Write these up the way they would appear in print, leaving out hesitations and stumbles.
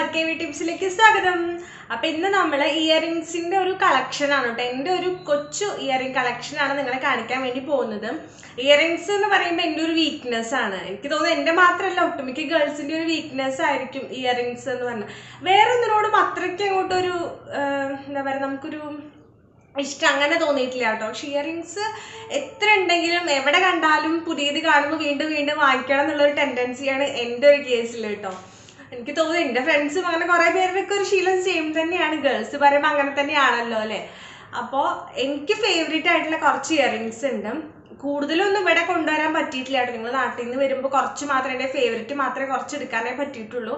RKV ടിപ്സിലേക്ക് സ്വാഗതം. അപ്പോൾ ഇന്ന് നമ്മൾ ഇയറിംഗ്സിന്റെ ഒരു കളക്ഷൻ ആണ് ട്ടോ. എൻ്റെ ഒരു കൊച്ചു ഇയറിംഗ് കളക്ഷൻ ആണ് നിങ്ങളെ കാണിക്കാൻ വേണ്ടി പോകുന്നത്. ഇയറിംഗ്സ് എന്ന് പറയുമ്പോൾ എൻ്റെ ഒരു വീക്ക്നെസ് ആണ്. എനിക്ക് തോന്നുന്നു എൻ്റെ മാത്രമല്ല ഒട്ടുമിക്ക ഗേൾസിന്റെ ഒരു വീക്ക്നെസ് ആയിരിക്കും ഇയറിംഗ്സ് എന്ന് പറഞ്ഞാൽ. വേറെ ഒന്നിനോടും അത്രയ്ക്ക് അങ്ങോട്ടൊരു എന്താ പറയുക നമുക്കൊരു ഇഷ്ടം അങ്ങനെ തോന്നിയിട്ടില്ല കേട്ടോ. പക്ഷെ ഇയറിംഗ്സ് എത്ര ഉണ്ടെങ്കിലും എവിടെ കണ്ടാലും പുതിയത് കാണുമ്പോൾ വീണ്ടും വീണ്ടും വാങ്ങിക്കണം എന്നുള്ളൊരു ടെൻഡൻസിയാണ് എൻ്റെ ഒരു കേസിൽ കേട്ടോ. എനിക്ക് തോന്നുന്നു എൻ്റെ ഫ്രണ്ട്സും അങ്ങനെ കുറേ പേരുടെയൊക്കെ ഒരു ശീലം സെയിം തന്നെയാണ്. ഗേൾസ് പറയുമ്പോൾ അങ്ങനെ തന്നെയാണല്ലോ അല്ലേ. അപ്പോൾ എനിക്ക് ഫേവറേറ്റ് ആയിട്ടുള്ള കുറച്ച് ഇയറിംഗ്സ് ഉണ്ട്. കൂടുതലൊന്നും ഇവിടെ കൊണ്ടുവരാൻ പറ്റിയിട്ടില്ല കേട്ടോ. നിങ്ങൾ നാട്ടിൽ നിന്ന് വരുമ്പോൾ കുറച്ച് മാത്രമേ എൻ്റെ ഫേവറേറ്റ് മാത്രമേ കുറച്ച് എടുക്കാനേ പറ്റിയിട്ടുള്ളൂ.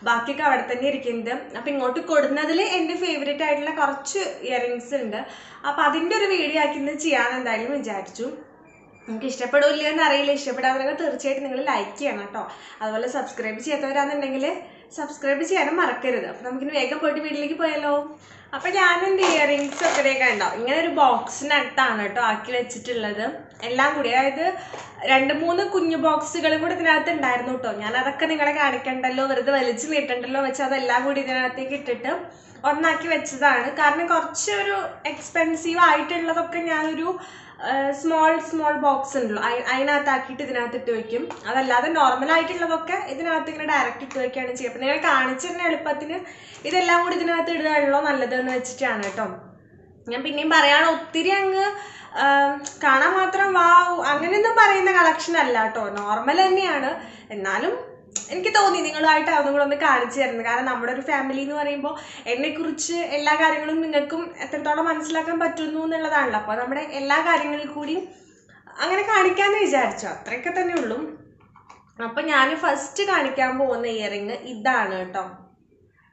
ബാക്കിയൊക്കെ അവിടെ തന്നെ ഇരിക്കുന്നത്. അപ്പോൾ ഇങ്ങോട്ട് കൊടുന്നതിൽ എൻ്റെ ഫേവറേറ്റ് ആയിട്ടുള്ള കുറച്ച് ഇയറിംഗ്സ് ഉണ്ട്. അപ്പോൾ അതിൻ്റെ ഒരു വീഡിയോ ആക്കി ഇന്ന് ചെയ്യാൻ എന്തായാലും വിചാരിച്ചു. നിങ്ങൾക്ക് ഇഷ്ടപ്പെടില്ല എന്ന് അറിയില്ല. ഇഷ്ടപ്പെടാതെ തീർച്ചയായിട്ടും നിങ്ങൾ ലൈക്ക് ചെയ്യണം കേട്ടോ. അതുപോലെ സബ്സ്ക്രൈബ് ചെയ്യാത്തവരാണെന്നുണ്ടെങ്കിൽ സബ്സ്ക്രൈബ് ചെയ്യാനും മറക്കരുത്. അപ്പോൾ നമുക്കിനി വേഗം പോയിട്ട് വീട്ടിലേക്ക് പോയാലോ. അപ്പോൾ ഞാനെൻ്റെ ഇയറിംഗ്സ് ഒക്കെ കണ്ടാവും ഇങ്ങനെ ഒരു ബോക്സിനകത്താണ് കേട്ടോ ആക്കി വെച്ചിട്ടുള്ളത്. എല്ലാം കൂടി അതായത് 2-3 കുഞ്ഞു ബോക്സുകളും കൂടി ഇതിനകത്ത് ഉണ്ടായിരുന്നു കേട്ടോ. ഞാൻ അതൊക്കെ നിങ്ങളെ കാണിക്കണ്ടല്ലോ, വെറുതെ വലിച്ചു നീട്ടണ്ടല്ലോ വെച്ച് അതെല്ലാം കൂടി ഇതിനകത്തേക്ക് ഇട്ടിട്ട് ഒന്നാക്കി വെച്ചതാണ്. കാരണം കുറച്ചൊരു എക്സ്പെൻസീവ് ആയിട്ടുള്ളതൊക്കെ ഞാനൊരു സ്മോൾ ബോക്സ് ഉണ്ടല്ലോ അതിനകത്താക്കിയിട്ട് ഇതിനകത്ത് ഇട്ട് വയ്ക്കും. അതല്ലാതെ നോർമലായിട്ടുള്ളതൊക്കെ ഇതിനകത്ത് ഇങ്ങനെ ഡയറക്റ്റ് ഇട്ട് വയ്ക്കുകയാണ് ചെയ്യുക. അപ്പം നിങ്ങൾ കാണിച്ചു തന്നെ എളുപ്പത്തിന് ഇതെല്ലാം കൂടി ഇതിനകത്ത് ഇടുകയാണല്ലോ നല്ലതെന്ന് വെച്ചിട്ടാണ് കേട്ടോ. ഞാൻ പിന്നെയും പറയാണ്, ഒത്തിരി അങ്ങ് കാണാൻ മാത്രം വാവ് അങ്ങനെയൊന്നും പറയുന്ന കളക്ഷൻ അല്ല കേട്ടോ. നോർമൽ തന്നെയാണ്. എന്നാലും എനിക്ക് തോന്നി നിങ്ങളുമായിട്ട് അതും കൂടെ ഒന്ന് കാണിച്ചു തരുന്നത്. കാരണം നമ്മുടെ ഒരു ഫാമിലി എന്ന് പറയുമ്പോൾ എന്നെക്കുറിച്ച് എല്ലാ കാര്യങ്ങളും നിങ്ങൾക്കും എത്രത്തോളം മനസ്സിലാക്കാൻ പറ്റുന്നു എന്നുള്ളതാണല്ലോ. അപ്പോൾ നമ്മുടെ എല്ലാ കാര്യങ്ങളിൽ കൂടിയും അങ്ങനെ കാണിക്കാമെന്ന് വിചാരിച്ചു. അത്രയൊക്കെ തന്നെ ഉള്ളൂ. അപ്പം ഞാൻ ഫസ്റ്റ് കാണിക്കാൻ പോകുന്ന ഇയറിങ് ഇതാണ് കേട്ടോ.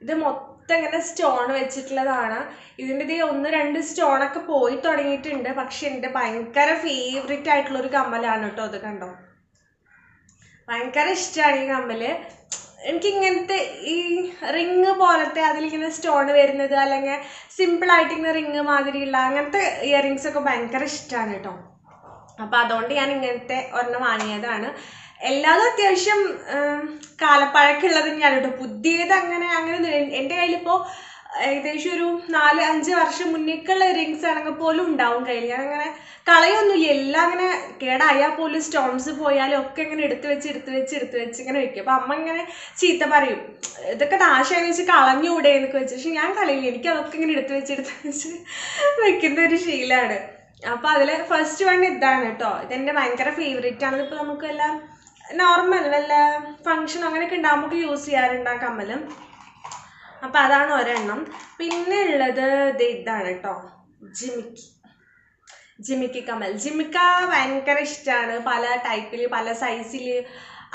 ഇത് മൊത്തം ഇങ്ങനെ സ്റ്റോൺ വെച്ചിട്ടുള്ളതാണ്. ഇതിൻ്റെ 1-2 സ്റ്റോണൊക്കെ പോയി തുടങ്ങിയിട്ടുണ്ട്. പക്ഷെ എൻ്റെ ഭയങ്കര ഫേവറേറ്റ് ആയിട്ടുള്ളൊരു കമ്മലാണ് കേട്ടോ. അത് കണ്ടോ, ഭയങ്കര ഇഷ്ടമാണ് ഈ കമ്മല്. എനിക്കിങ്ങനത്തെ ഈ റിങ് പോലത്തെ അതിലിങ്ങനെ സ്റ്റോൺ വരുന്നത് അല്ലെങ്കിൽ സിമ്പിളായിട്ട് ഇങ്ങനെ റിങ് മാതിരിയുള്ള അങ്ങനത്തെ ഇയറിങ്സ് ഒക്കെ ഭയങ്കര ഇഷ്ടമാണ് കേട്ടോ. അപ്പം അതുകൊണ്ട് ഞാൻ ഇങ്ങനത്തെ ഒരെണ്ണം വാങ്ങിയതാണ്. എല്ലാതും അത്യാവശ്യം കാലപ്പഴക്കമുള്ളത് തന്നെയാണ് കേട്ടോ. പുതിയത് അങ്ങനെ എൻ്റെ കയ്യിലിപ്പോൾ ഏകദേശം ഒരു 4-5 വർഷം മുന്നേക്കുള്ള റിങ്സ് ആണെങ്കിൽ പോലും ഉണ്ടാവും കയ്യിൽ. ഞാൻ അങ്ങനെ കളയൊന്നുമില്ല. എല്ലാം അങ്ങനെ കേടായാൽ പോലും സ്റ്റോൺസ് പോയാലും ഒക്കെ ഇങ്ങനെ എടുത്ത് വെച്ച് ഇങ്ങനെ വെക്കും. അപ്പം അമ്മ ഇങ്ങനെ ചീത്ത പറയും, ഇതൊക്കെ നാശമായെന്ന് വെച്ച് കളഞ്ഞൂടെ എന്നൊക്കെ വെച്ച്. പക്ഷെ ഞാൻ കളയില്ല. എനിക്ക് അതൊക്കെ ഇങ്ങനെ എടുത്ത് വെച്ച് വെക്കുന്ന ഒരു ശീലമാണ്. അപ്പോൾ അതിൽ ഫസ്റ്റ് വൺ ഇതാണ് കേട്ടോ. ഇതെൻ്റെ ഭയങ്കര ഫേവറേറ്റ് ആണ്. ഇതിപ്പോൾ നമുക്കെല്ലാം നോർമൽ വല്ല ഫങ്ഷൻ അങ്ങനെയൊക്കെ ഉണ്ടാകുമ്പോൾ യൂസ് ചെയ്യാറുണ്ട് ആ കമ്മൽ. അപ്പം അതാണ് ഒരെണ്ണം. പിന്നെ ഉള്ളത് ഇതാണ് കേട്ടോ, ജിമിക്കി കമ്മൽ. ജിമിക്ക ഭയങ്കര ഇഷ്ടമാണ്. പല ടൈപ്പിൽ പല സൈസിൽ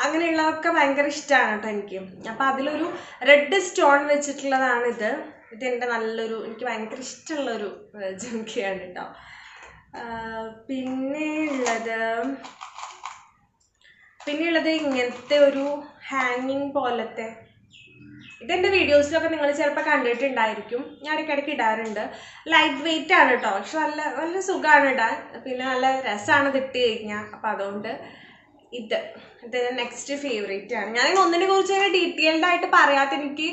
അങ്ങനെയുള്ളതൊക്കെ ഭയങ്കര ഇഷ്ടമാണ് കേട്ടോ എനിക്ക്. അപ്പം അതിലൊരു റെഡ് സ്റ്റോൺ വെച്ചിട്ടുള്ളതാണ് ഇത്. ഇതെൻ്റെ നല്ലൊരു എനിക്ക് ഭയങ്കര ഇഷ്ടമുള്ളൊരു ജിമിക്കയാണ് കേട്ടോ. പിന്നെ ഉള്ളത് ഇങ്ങനത്തെ ഒരു ഹാങ്ങിങ് പോലത്തെ. ഇതെൻ്റെ വീഡിയോസിലൊക്കെ നിങ്ങൾ ചിലപ്പോൾ കണ്ടിട്ടുണ്ടായിരിക്കും. ഞാൻ ഇടയ്ക്കിടയ്ക്ക് ഇടാറുണ്ട്. ലൈറ്റ് വെയിറ്റ് ആണ് കേട്ടോ. പക്ഷെ നല്ല സുഖമാണ് ഇടാൻ. പിന്നെ നല്ല രസമാണ് ഇത് ഇട്ട് കഴിഞ്ഞാൽ. അപ്പം അതുകൊണ്ട് ഇത് നെക്സ്റ്റ് ഫേവറേറ്റ് ആണ്. ഞാൻ ഒന്നിനെ കുറിച്ച് അങ്ങനെ ഡീറ്റെയിൽഡ് ആയിട്ട് പറയാത്ത എനിക്ക്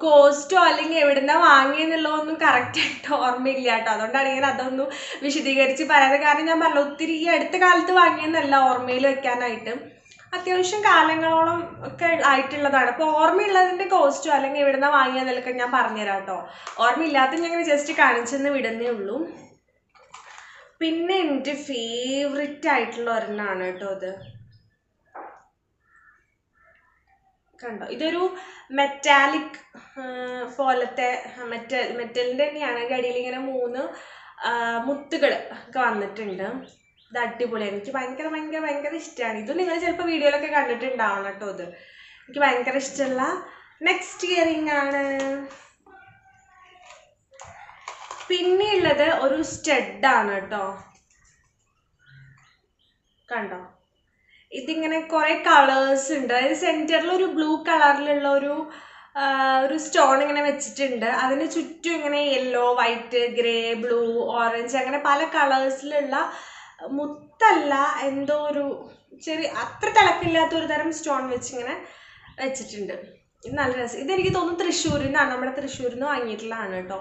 കോസ്റ്റോ അല്ലെങ്കിൽ എവിടുന്നാ വാങ്ങിയെന്നുള്ളതൊന്നും കറക്റ്റായിട്ട് ഓർമ്മയില്ല കേട്ടോ. അതുകൊണ്ടാണ് ഇങ്ങനെ അതൊന്നും വിശദീകരിച്ച് പറയാതെ. കാരണം ഞാൻ പറഞ്ഞു ഒത്തിരി ഈ അടുത്ത കാലത്ത് വാങ്ങിയെന്നല്ല ഓർമ്മയിൽ വെക്കാനായിട്ട്. അത്യാവശ്യം കാലങ്ങളോളം ഒക്കെ ആയിട്ടുള്ളതാണ്. അപ്പോൾ ഓർമ്മയുള്ളതിൻ്റെ കോസ്റ്റോ അല്ലെങ്കിൽ എവിടുന്ന വാങ്ങിയതെന്നൊക്കെ ഞാൻ പറഞ്ഞുതരാം കേട്ടോ. ഓർമ്മയില്ലാത്ത ഞാൻ ഇങ്ങനെ ജസ്റ്റ് കാണിച്ചെന്ന് വിടുന്നേ ഉള്ളൂ. പിന്നെ എൻ്റെ ഫേവറേറ്റ് ആയിട്ടുള്ള ഒരെണ്ണമാണ് കേട്ടോ ഇത്. കണ്ടോ, ഇതൊരു മെറ്റാലിക് പോലത്തെ മെറ്റലിൻ്റെ തന്നെയാണ്. അടിയിൽ ഇങ്ങനെ 3 മുത്തുകൾ ഒക്കെ വന്നിട്ടുണ്ട്. ഇത് അടിപൊളിയാണ്. എനിക്ക് ഭയങ്കര ഇഷ്ടമാണ്. ഇത് നിങ്ങൾ ചിലപ്പോൾ വീഡിയോയിലൊക്കെ കണ്ടിട്ടുണ്ടാവണം കേട്ടോ. ഇത് എനിക്ക് ഭയങ്കര ഇഷ്ടമുള്ള നെക്സ്റ്റ് ഇയറിംഗ് ആണ്. പിന്നെ ഉള്ളത് ഒരു സ്റ്റഡാണ് കേട്ടോ. കണ്ടോ, ഇതിങ്ങനെ കുറേ കളേഴ്സ് ഉണ്ട്. അതായത് സെൻറ്ററിൽ ഒരു ബ്ലൂ കളറിലുള്ള ഒരു സ്റ്റോൺ ഇങ്ങനെ വെച്ചിട്ടുണ്ട്. അതിന് ചുറ്റും ഇങ്ങനെ yellow, white, grey, blue, orange അങ്ങനെ പല കളേഴ്സിലുള്ള മുത്തല്ല എന്തോ ഒരു ചെറിയ അത്ര തിളക്കില്ലാത്ത ഒരു തരം സ്റ്റോൺ വെച്ചിങ്ങനെ വെച്ചിട്ടുണ്ട്. ഇത് നല്ല രസം. ഇതെനിക്ക് തോന്നുന്നു തൃശ്ശൂരിൽ നിന്നാണ്, നമ്മുടെ തൃശ്ശൂരിൽ നിന്ന് വാങ്ങിയിട്ടുള്ളതാണ് കേട്ടോ.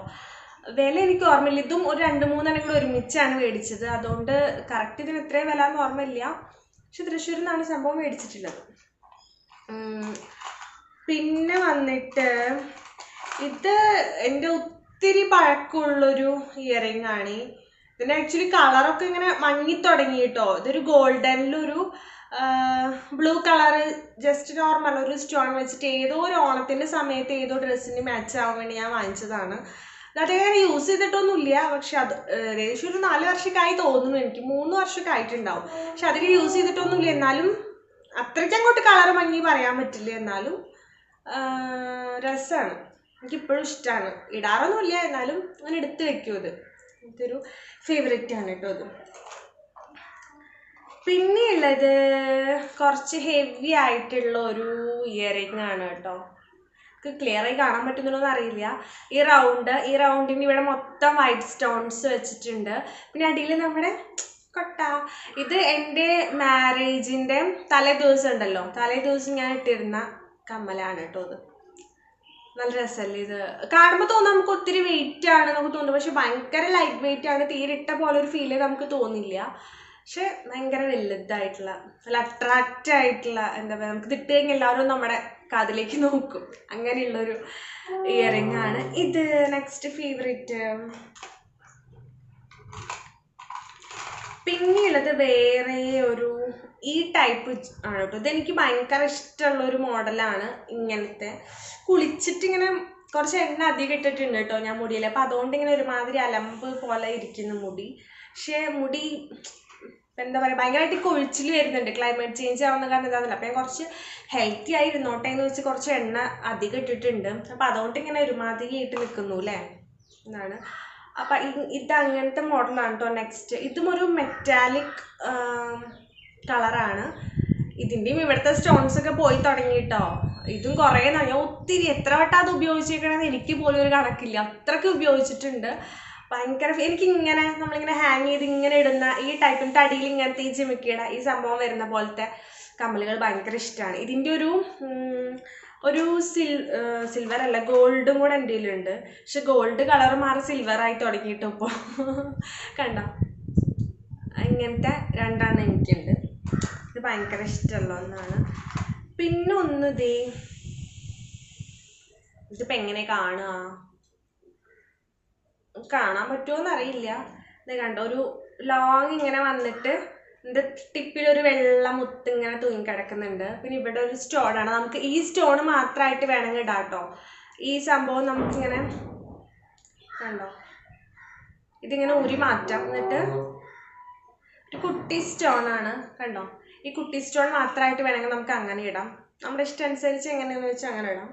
വില എനിക്ക് ഓർമ്മയില്ല. ഇതും ഒരു 2-3 കൂടെ ഒരുമിച്ചാണ് മേടിച്ചത്. അതുകൊണ്ട് കറക്റ്റ് ഇതിന് എത്രയും വില എന്ന് ഓർമ്മയില്ല. പക്ഷെ തൃശ്ശൂരിൽ നിന്നാണ് സംഭവം മേടിച്ചിട്ടുള്ളത്. പിന്നെ വന്നിട്ട് ഇത് എൻ്റെ ഒത്തിരി പഴക്കമുള്ളൊരു ഇയറിംഗ് ആണ്. ഇതിൻ്റെ ആക്ച്വലി കളറൊക്കെ ഇങ്ങനെ മങ്ങി തുടങ്ങി കേട്ടോ. ഇതൊരു ഗോൾഡനിലൊരു ബ്ലൂ കളറ് ജസ്റ്റ് നോർമൽ ഒരു സ്റ്റോൺ വെച്ചിട്ട് ഏതോ ഒരു ഓണത്തിൻ്റെ സമയത്ത് ഏതോ ഡ്രസ്സിന് മാച്ച് ആവാൻ വേണ്ടി ഞാൻ വാങ്ങിച്ചതാണ്. അതങ്ങനെ യൂസ് ചെയ്തിട്ടൊന്നുമില്ല. പക്ഷെ അത് ഏകദേശം ഒരു 4 വർഷമൊക്കെ തോന്നുന്നു എനിക്ക്. 3 വർഷമൊക്കെ ആയിട്ടുണ്ടാവും. പക്ഷെ അതിൽ യൂസ് ചെയ്തിട്ടൊന്നുമില്ല. എന്നാലും അത്രയ്ക്ക് അങ്ങോട്ട് കളർ ഭംഗി പറയാൻ പറ്റില്ല. എന്നാലും രസമാണ്, എനിക്കിപ്പോഴും ഇഷ്ടമാണ്. ഇടാറൊന്നുമില്ല, എന്നാലും അങ്ങനെ എടുത്ത് വെക്കും. ഇതൊരു ഫേവറേറ്റ് ആണ് കേട്ടോ ഇത്. പിന്നെ ഉള്ളത് കുറച്ച് ഹെവി ആയിട്ടുള്ള ഒരു ഇയറിംഗ് ആണ് കേട്ടോ. ക്ലിയർ ആയി കാണാൻ പറ്റുന്നുണ്ടോന്ന് അറിയില്ല. ഈ റൗണ്ടിന് ഇവിടെ മൊത്തം വൈറ്റ് സ്റ്റോൺസ് വെച്ചിട്ടുണ്ട്. പിന്നെ അടിയിൽ നമ്മുടെ കൊട്ട. ഇത് എൻ്റെ മാരേജിൻ്റെ തലേ ദിവസം ഞാൻ ഇട്ടിരുന്ന കമ്മലാണ് കേട്ടോ. ഇത് നല്ല രസമല്ലേ? ഇത് കാണുമ്പോൾ തോന്നും നമുക്ക് ഒത്തിരി വെയിറ്റ് ആണ് നമുക്ക് തോന്നുന്നു. പക്ഷെ ഭയങ്കര ലൈറ്റ് വെയിറ്റ് ആണ്. തീരിട്ട പോലെ ഒരു ഫീല് നമുക്ക് തോന്നില്ല. പക്ഷെ ഭയങ്കര വലുതായിട്ടുള്ള നല്ല അട്രാക്റ്റ് ആയിട്ടുള്ള എന്താ പറയുക, നമുക്ക് ഇട്ട് കഴിഞ്ഞാൽ എല്ലാവരും നമ്മുടെ കാതിലേക്ക് നോക്കും. അങ്ങനെയുള്ളൊരു ഇയറിംഗ് ആണ് ഇത്. Next favourite. പിന്നെയുള്ളത് വേറെ ഒരു ഈ ടൈപ്പ് ആണ് കേട്ടോ. ഇതെനിക്ക് ഭയങ്കര ഇഷ്ടമുള്ളൊരു മോഡലാണ്. ഇങ്ങനത്തെ കുളിച്ചിട്ട് ഇങ്ങനെ കുറച്ച് എണ്ണ അധികം ഇട്ടിട്ടുണ്ട് കേട്ടോ ഞാൻ മുടിയിൽ. അപ്പം അതുകൊണ്ട് ഇങ്ങനെ ഒരുമാതിരി അലമ്പ് പോലെ ഇരിക്കുന്നു മുടി. പക്ഷേ മുടി എന്താ പറയുക, ഭയങ്കരമായിട്ട് കൊഴിച്ചിൽ വരുന്നുണ്ട്. ക്ലൈമറ്റ് ചേഞ്ച് ആവുന്ന കാരണം ഇതാകുന്നില്ല. അപ്പം ഞാൻ കുറച്ച് ഹെൽത്തി ആയി ഇരുന്നോട്ടെ എന്ന് വെച്ച് കുറച്ച് എണ്ണ അധികം ഇട്ടിട്ടുണ്ട്. അപ്പം അതുകൊണ്ട് ഇങ്ങനെ ഒരുമാതിരി ആയിട്ട് നിൽക്കുന്നു അല്ലേ എന്നാണ്. അപ്പം ഇത് അങ്ങനത്തെ മോഡലാണ് കേട്ടോ. നെക്സ്റ്റ് ഇതും ഒരു മെറ്റാലിക് കളറാണ്. ഇതിൻ്റെയും ഇവിടുത്തെ സ്റ്റോൺസ് ഒക്കെ പോയി തുടങ്ങി കേട്ടോ. ഇതും കുറേ ഞാൻ ഒത്തിരി എത്ര വട്ടം അത് ഉപയോഗിച്ചേക്കണമെന്ന് എനിക്ക് പോലും ഒരു കണക്കില്ല. അത്രയ്ക്ക് ഉപയോഗിച്ചിട്ടുണ്ട്. ഭയങ്കര എനിക്കിങ്ങനെ നമ്മളിങ്ങനെ ഹാങ് ചെയ്ത് ഇങ്ങനെ ഇടുന്ന ഈ ടൈപ്പിൻ്റെ അടിയിൽ ഇങ്ങനത്തെ ഈ ജിമിക്കിയുടെ ഈ സംഭവം വരുന്ന പോലത്തെ കമ്മലുകൾ ഭയങ്കര ഇഷ്ടമാണ്. ഇതിൻ്റെ ഒരു സിൽവർ അല്ല ഗോൾഡും കൂടെ എൻ്റെ കയ്യിലുണ്ട്. പക്ഷെ ഗോൾഡ് കളർ മാറി സിൽവറായി തുടങ്ങിയിട്ട് ഇപ്പോൾ കണ്ടോ. ഇങ്ങനത്തെ 2 എനിക്കുണ്ട്. ഇത് ഭയങ്കര ഇഷ്ടമുള്ള ഒന്നാണ്. പിന്നെ ഒന്ന് ഇതിപ്പോൾ എങ്ങനെ കാണാൻ പറ്റുമോയെന്ന് അറിയില്ല. ഇത് കണ്ടോ, ഒരു ലോങ് ഇങ്ങനെ വന്നിട്ട് ഇതിൻ്റെ ടിപ്പിലൊരു വെള്ള മുത്ത് ഇങ്ങനെ തൂങ്ങിക്കിടക്കുന്നുണ്ട്. പിന്നെ ഇവിടെ ഒരു സ്റ്റോണാണ്. നമുക്ക് ഈ സ്റ്റോൺ മാത്രമായിട്ട് വേണമെങ്കിൽ ഇടാം കേട്ടോ. ഈ സംഭവം നമുക്കിങ്ങനെ കണ്ടോ, ഇതിങ്ങനെ ഊരി മാറ്റാം. എന്നിട്ട് ഒരു കുട്ടി സ്റ്റോണാണ് കണ്ടോ. ഈ കുട്ടി സ്റ്റോൺ മാത്രമായിട്ട് വേണമെങ്കിൽ നമുക്ക് അങ്ങനെ ഇടാം. നമ്മുടെ ഇഷ്ടം അനുസരിച്ച് എങ്ങനെയാണെന്ന് വെച്ചാൽ അങ്ങനെ ഇടാം.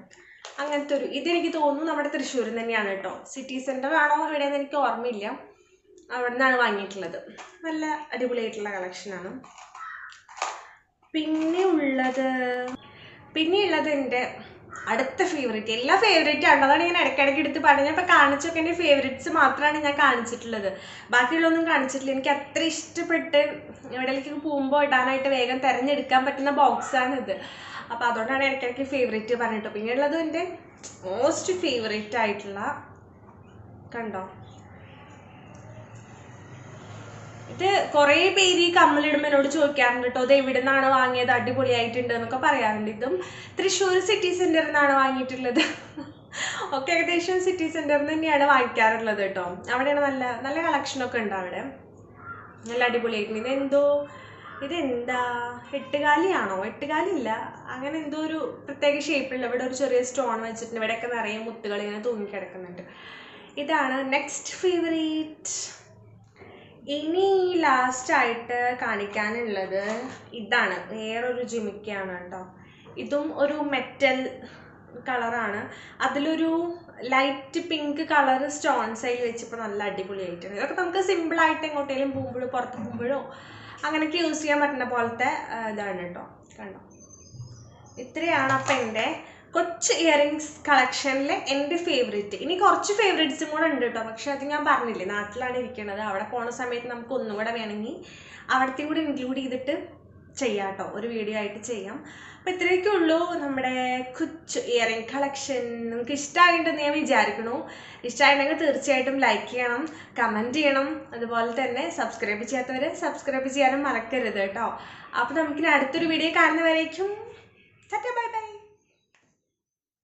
അങ്ങനത്തെ ഇതെനിക്ക് തോന്നുന്നു നമ്മുടെ തൃശ്ശൂരിൽ തന്നെയാണ് കേട്ടോ. സിറ്റി സെൻറ്റർ ആണോ എവിടെയെന്ന് എനിക്ക് ഓർമ്മയില്ല. അവിടെ നിന്നാണ് വാങ്ങിയിട്ടുള്ളത്. നല്ല അടിപൊളിയായിട്ടുള്ള കളക്ഷനാണ്. പിന്നെയുള്ളത് എൻ്റെ അടുത്ത ഫേവറേറ്റ്. എല്ലാ ഫേവറേറ്റ് ആണ്. അതാണ് ഞാൻ ഇടയ്ക്കിടയ്ക്ക് എടുത്ത് പറഞ്ഞത്. ഇപ്പോൾ കാണിച്ചൊക്കെ എൻ്റെ ഫേവറേറ്റ്സ് മാത്രമാണ് ഞാൻ കാണിച്ചിട്ടുള്ളത്. ബാക്കിയുള്ളതൊന്നും കാണിച്ചിട്ടില്ല. എനിക്ക് അത്ര ഇഷ്ടപ്പെട്ട് എവിടേക്ക് പോകുമ്പോൾ ഇടാനായിട്ട് വേഗം തിരഞ്ഞെടുക്കാൻ പറ്റുന്ന ബോക്സാണിത്. അപ്പോൾ അതുകൊണ്ടാണ് ഇടയ്ക്കിടയ്ക്ക് ഫേവറേറ്റ് പറഞ്ഞിട്ടോ. പിന്നെയുള്ളത് എൻ്റെ മോസ്റ്റ് ഫേവറേറ്റ് ആയിട്ടുള്ള കണ്ടോ. ഇത് കുറേ പേര് ഈ കമ്മലിടുമ്പോൾ എന്നോട് ചോദിക്കാറുണ്ട് കേട്ടോ, ഇത് എവിടെ നിന്നാണ് വാങ്ങിയത്, അടിപൊളിയായിട്ടുണ്ട് എന്നൊക്കെ പറയാറുണ്ട്. ഇതും തൃശ്ശൂർ സിറ്റി സെൻറ്ററിൽ നിന്നാണ് വാങ്ങിയിട്ടുള്ളത്. ഒക്കെ ഏകദേശം സിറ്റി സെൻറ്ററിൽ തന്നെയാണ് വാങ്ങിക്കാറുള്ളത് കേട്ടോ. അവിടെയാണ് നല്ല നല്ല കളക്ഷനൊക്കെ ഉണ്ട്. അവിടെ നല്ല അടിപൊളിയായിട്ടുണ്ട്. ഇതെന്താ എട്ടുകാലിയാണോ? എട്ടുകാലില്ല, അങ്ങനെ എന്തോ ഒരു പ്രത്യേക ഷേപ്പിലുള്ള ഇവിടെ ഒരു ചെറിയ സ്റ്റോൺ വെച്ചിട്ടുണ്ട്. ഇവിടെയൊക്കെ നിറയെ മുത്തുകൾ ഇങ്ങനെ തൂങ്ങിക്കിടക്കുന്നുണ്ട്. ഇതാണ് നെക്സ്റ്റ് ഫേവറേറ്റ്. ഇനി ലാസ്റ്റായിട്ട് കാണിക്കാനുള്ളത് ഇതാണ്. വേറൊരു ജിമിക്കാണ് കേട്ടോ. ഇതും ഒരു മെറ്റൽ കളറാണ്. അതിലൊരു ലൈറ്റ് പിങ്ക് കളർ സ്റ്റോൺസ് അതിൽ വെച്ചപ്പോൾ നല്ല അടിപൊളിയായിട്ടുണ്ട്. ഇതൊക്കെ നമുക്ക് സിമ്പിളായിട്ട് എങ്ങോട്ടേലും പോകുമ്പോഴോ പുറത്ത് പോകുമ്പോഴോ അങ്ങനെയൊക്കെ യൂസ് ചെയ്യാൻ പറ്റുന്ന പോലത്തെ ഇതാണ് കേട്ടോ. കണ്ടോ, ഇത്രയാണ് അപ്പം എൻ്റെ കൊച്ചു ഇയറിങ്സ് കളക്ഷനിൽ എൻ്റെ ഫേവറേറ്റ്. ഇനി കുറച്ച് ഫേവറേറ്റ്സും കൂടെ ഉണ്ട് കേട്ടോ. പക്ഷെ അത് ഞാൻ പറഞ്ഞില്ലേ, നാട്ടിലാണ് ഇരിക്കുന്നത്. അവിടെ പോണ സമയത്ത് നമുക്ക് ഒന്നും കൂടെ വേണമെങ്കിൽ അവിടത്തെയും കൂടി ഇൻക്ലൂഡ് ചെയ്തിട്ട് ചെയ്യാം കേട്ടോ. ഒരു വീഡിയോ ആയിട്ട് ചെയ്യാം. അപ്പോൾ ഇത്രയൊക്കെ ഉള്ളൂ നമ്മുടെ കൊച്ചു ഇയറിംഗ് കളക്ഷൻ. നിങ്ങൾക്ക് ഇഷ്ടമായിട്ടുണ്ടെന്ന് ഞാൻ വിചാരിക്കണു. ഇഷ്ടമായിട്ടുണ്ടെങ്കിൽ തീർച്ചയായിട്ടും ലൈക്ക് ചെയ്യണം, കമൻറ്റ് ചെയ്യണം. അതുപോലെ തന്നെ സബ്സ്ക്രൈബ് ചെയ്യാത്തവർ സബ്സ്ക്രൈബ് ചെയ്യാനും മറക്കരുത് കേട്ടോ. അപ്പോൾ നമുക്കിനി അടുത്തൊരു വീഡിയോ കാണുന്നവരേക്കും ബൈ ബൈ.